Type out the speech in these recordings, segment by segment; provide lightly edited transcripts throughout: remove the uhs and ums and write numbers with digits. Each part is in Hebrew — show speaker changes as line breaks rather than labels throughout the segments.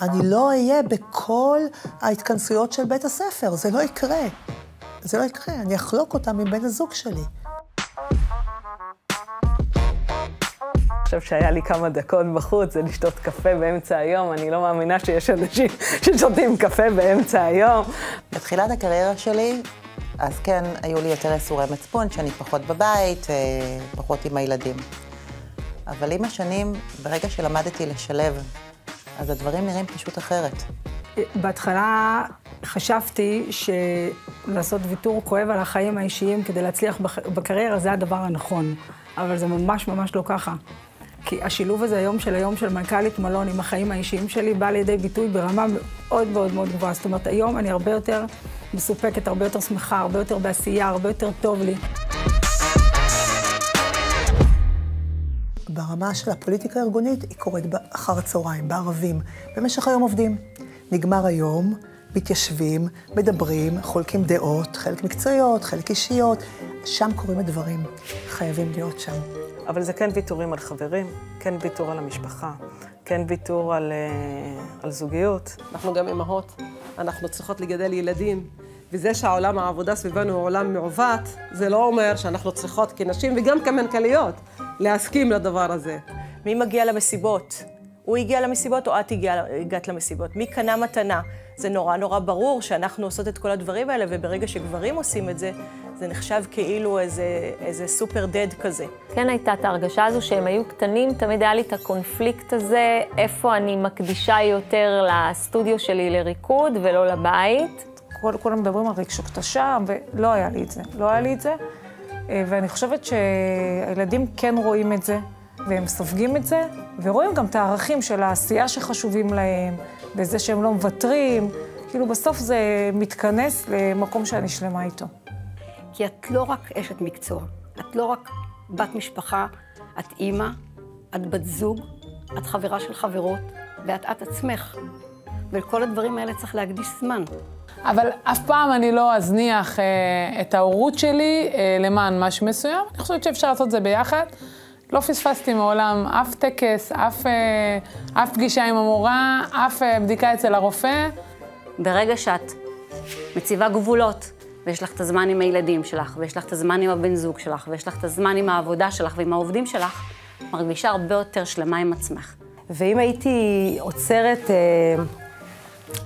אני לא אהיה בכל ההתכנסויות של בית הספר, זה לא יקרה. זה לא יקרה, אני אחלוק אותם עם בן הזוג שלי.
עכשיו שהיה לי כמה דקות בחוץ, זה לשתות קפה באמצע היום, אני לא מאמינה שיש אנשים ששותים קפה באמצע היום.
בתחילת הקריירה שלי, אז כן, היו לי יותר איסורי מצפון, שאני פחות בבית, פחות עם הילדים. אבל עם השנים, ברגע שלמדתי לשלב, אז הדברים נראים פשוט אחרת.
בהתחלה חשבתי שלעשות ויתור כואב על החיים האישיים כדי להצליח בקריירה זה הדבר הנכון, אבל זה ממש ממש לא ככה. כי השילוב הזה היום של מנכ"לית מלון עם החיים האישיים שלי בא לידי ביטוי ברמה מאוד מאוד מאוד גבוהה. זאת אומרת, היום אני הרבה יותר מסופקת, הרבה יותר שמחה, הרבה יותר בעשייה, הרבה יותר טוב לי.
ברמה של הפוליטיקה הארגונית היא קורית אחר הצהריים, בערבים. במשך היום עובדים. נגמר היום, מתיישבים, מדברים, חולקים דעות, חלק מקצועיות, חלק אישיות. שם קוראים הדברים. חייבים להיות שם.
אבל זה כן ויתורים על חברים, כן ויתור על המשפחה, כן ויתור על זוגיות.
אנחנו גם אמהות, אנחנו צריכות לגדל ילדים, וזה שהעולם העבודה סביבנו הוא עולם מעוות, זה לא אומר שאנחנו צריכות כנשים וגם כמנכ"ליות להסכים לדבר הזה.
מי מגיע למסיבות? הוא הגיע למסיבות או את הגעת למסיבות? מי קנה מתנה? זה נורא נורא ברור שאנחנו עושות את כל הדברים האלה, וברגע שגברים עושים את זה, זה נחשב כאילו איזה סופר דד כזה.
כן הייתה את ההרגשה הזו שהם היו קטנים, תמיד היה לי את הקונפליקט הזה, איפה אני מקדישה יותר לסטודיו שלי לריקוד ולא לבית.
כולם מדברים על רגשות אשם, ולא היה לי את זה. לא היה לי את זה, ואני חושבת שהילדים כן רואים את זה, והם סופגים את זה, ורואים גם את הערכים של העשייה שחשובים להם, וזה שהם לא מוותרים. כאילו בסוף זה מתכנס למקום שאני שלמה איתו.
כי את לא רק אשת מקצוע, את לא רק בת משפחה, את אימא, את בת זוג, את חברה של חברות, ואת עצמך. ולכל הדברים האלה צריך להקדיש זמן.
אבל אף פעם אני לא אזניח את ההורות שלי למען משהו מסוים. אני חושבת שאפשר לעשות את זה ביחד. לא פספסתי מעולם אף טקס, אף פגישה עם המורה, אף בדיקה אצל הרופא.
ברגע שאת מציבה גבולות, ויש לך את הזמן עם הילדים שלך, ויש לך את הזמן עם הבן זוג שלך, ויש לך את הזמן עם העבודה שלך ועם העובדים שלך, מרגישה הרבה יותר שלמה עם עצמך.
ואם הייתי עוצרת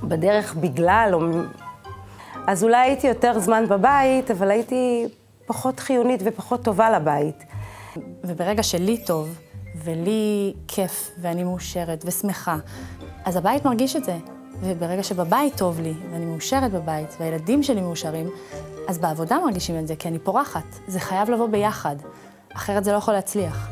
בדרך בגלל, אז אולי הייתי יותר זמן בבית, אבל הייתי פחות חיונית ופחות טובה לבית.
וברגע שלי טוב, ולי כיף, ואני מאושרת ושמחה, אז הבית מרגיש את זה. וברגע שבבית טוב לי, ואני מאושרת בבית, והילדים שלי מאושרים, אז בעבודה מרגישים את זה, כי אני פורחת. זה חייב לבוא ביחד, אחרת זה לא יכול להצליח.